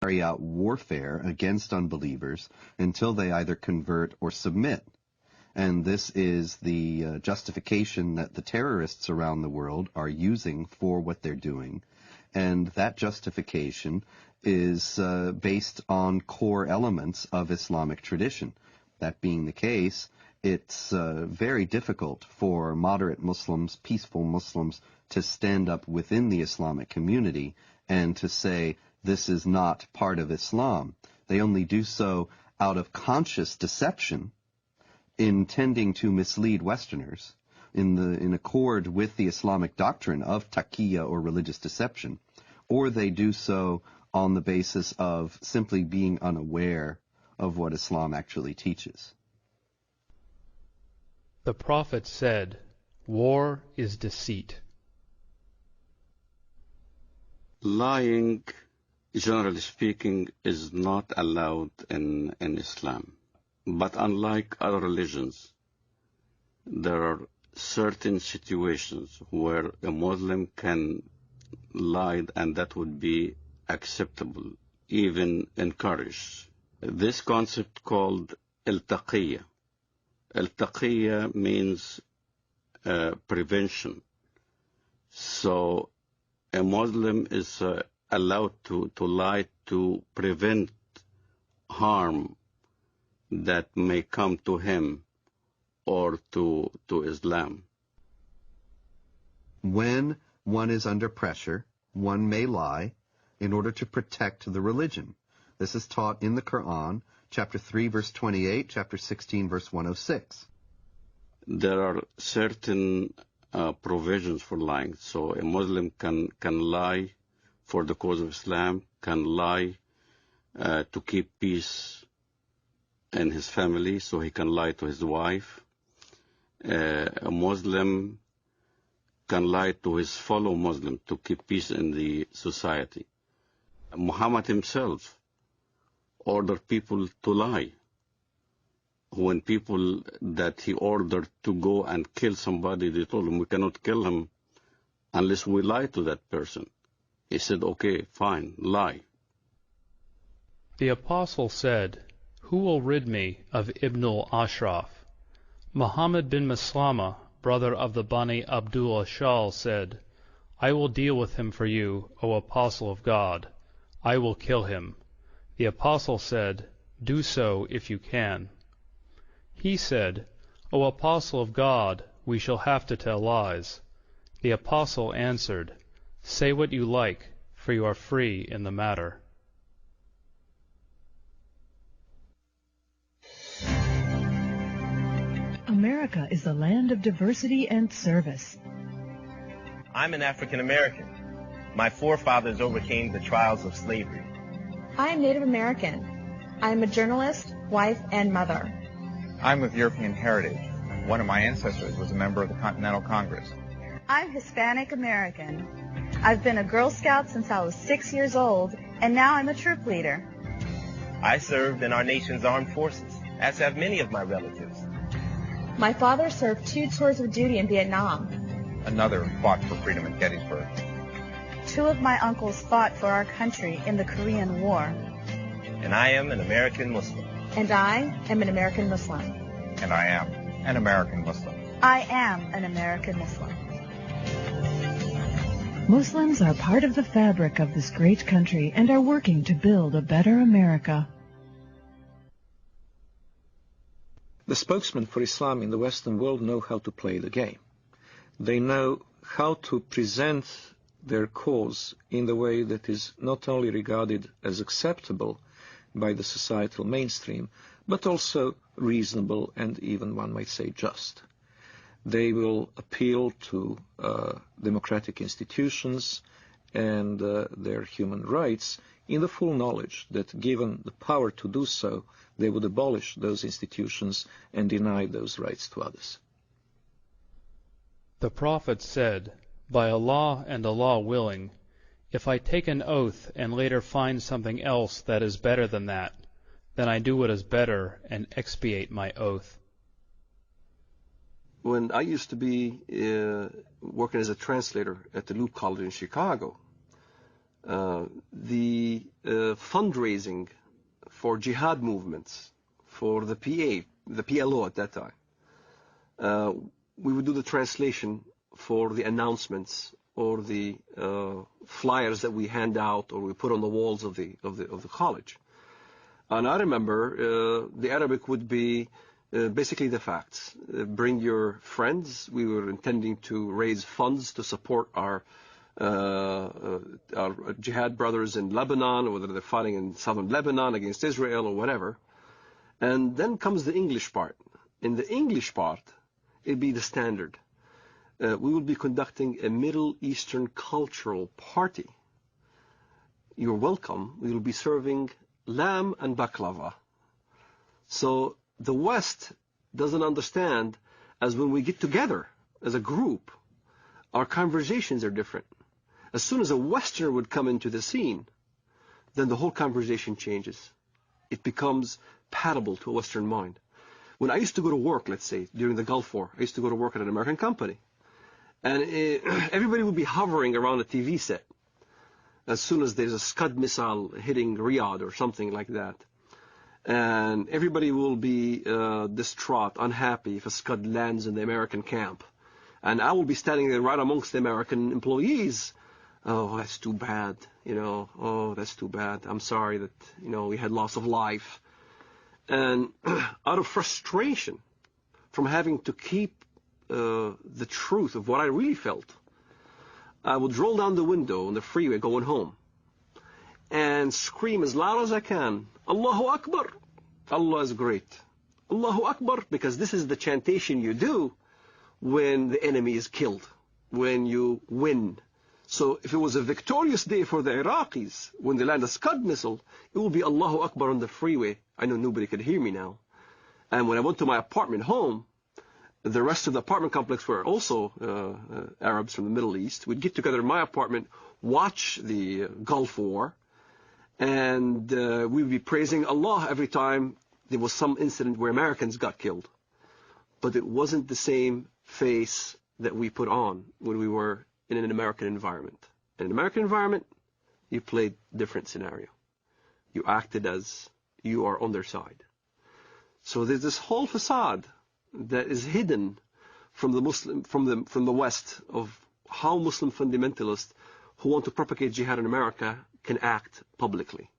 carry out warfare against unbelievers until they either convert or submit. And this is the justification that the terrorists around the world are using for what they're doing. And that justification is based on core elements of Islamic tradition. That being the case, it's very difficult for moderate Muslims, peaceful Muslims, to stand up within the Islamic community and to say this is not part of Islam. They only do so out of conscious deception, intending to mislead Westerners in accord with the Islamic doctrine of taqiyya or religious deception, or they do so on the basis of simply being unaware of what Islam actually teaches. The Prophet said, "War is deceit." Lying, generally speaking, is not allowed in Islam. But unlike other religions, there are certain situations where a Muslim can lie, and that would be acceptable, even encouraged. This concept called al-taqiyya. Al-taqiyya means prevention. So a Muslim is allowed to lie to prevent harm that may come to him or to Islam. When one is under pressure, one may lie in order to protect the religion. This is taught in the Quran, chapter 3, verse 28, chapter 16, verse 106. There are certain provisions for lying. So a Muslim can lie for the cause of Islam, can lie to keep peace in his family, so he can lie to his wife. A Muslim can lie to his fellow Muslim to keep peace in the society. Muhammad himself ordered people to lie. When people that he ordered to go and kill somebody, they told him, we cannot kill him unless we lie to that person. He said, okay, fine, lie. The Apostle said, "Who will rid me of Ibn al-Ashraf?" Muhammad bin Maslama, brother of the Bani Abdul Ashal, said, "I will deal with him for you, O Apostle of God. I will kill him." The Apostle said, "Do so if you can." He said, "O Apostle of God, we shall have to tell lies." The Apostle answered, "Say what you like, for you are free in the matter." America is a land of diversity and service. I'm an African American. My forefathers overcame the trials of slavery. I am Native American. I am a journalist, wife, and mother. I'm of European heritage. One of my ancestors was a member of the Continental Congress. I'm Hispanic American. I've been a Girl Scout since I was 6 years old, and now I'm a troop leader. I served in our nation's armed forces, as have many of my relatives. My father served 2 tours of duty in Vietnam. Another fought for freedom at Gettysburg. 2 of my uncles fought for our country in the Korean War. And I am an American Muslim. And I am an American Muslim. And I am an American Muslim. I am an American Muslim. Muslims are part of the fabric of this great country and are working to build a better America. The spokesmen for Islam in the Western world know how to play the game. They know how to present their cause in the way that is not only regarded as acceptable by the societal mainstream, but also reasonable and even, one might say, just. They will appeal to democratic institutions and their human rights in the full knowledge that given the power to do so, they would abolish those institutions and deny those rights to others. The Prophet said, "By Allah and Allah willing, if I take an oath and later find something else that is better than that, then I do what is better and expiate my oath." When I used to be working as a translator at the Loop College in Chicago, the fundraising for jihad movements, for the PA, the PLO at that time. We would do the translation for the announcements or the flyers that we hand out or we put on the walls of the college. And I remember the Arabic would be basically the facts. Bring your friends. We were intending to raise funds to support our jihad brothers in Lebanon, whether they're fighting in southern Lebanon against Israel or whatever. And then comes the English part. In the English part, it'd be the standard. We will be conducting a Middle Eastern cultural party. You're welcome. We will be serving lamb and baklava. So the West doesn't understand, as when we get together as a group, our conversations are different. As soon as a Westerner would come into the scene, then the whole conversation changes. It becomes palatable to a Western mind. When I used to go to work, let's say, during the Gulf War, I used to go to work at an American company. And everybody would be hovering around a TV set as soon as there's a Scud missile hitting Riyadh or something like that. And everybody will be distraught, unhappy if a Scud lands in the American camp. And I will be standing there right amongst the American employees. Oh, that's too bad, oh, that's too bad. I'm sorry that, we had loss of life. And out of frustration from having to keep the truth of what I really felt, I would roll down the window on the freeway going home and scream as loud as I can, Allahu Akbar, Allah is great. Allahu Akbar, because this is the chantation you do when the enemy is killed, when you win. So if it was a victorious day for the Iraqis, when they land a Scud missile, it will be Allahu Akbar on the freeway. I know nobody could hear me now. And when I went to my apartment home, the rest of the apartment complex were also Arabs from the Middle East. We'd get together in my apartment, watch the Gulf War, and we'd be praising Allah every time there was some incident where Americans got killed. But it wasn't the same face that we put on when we were in an American environment. In an American environment, you played different scenario. You acted as you are on their side. So there's this whole facade that is hidden from the West of how Muslim fundamentalists who want to propagate jihad in America can act publicly.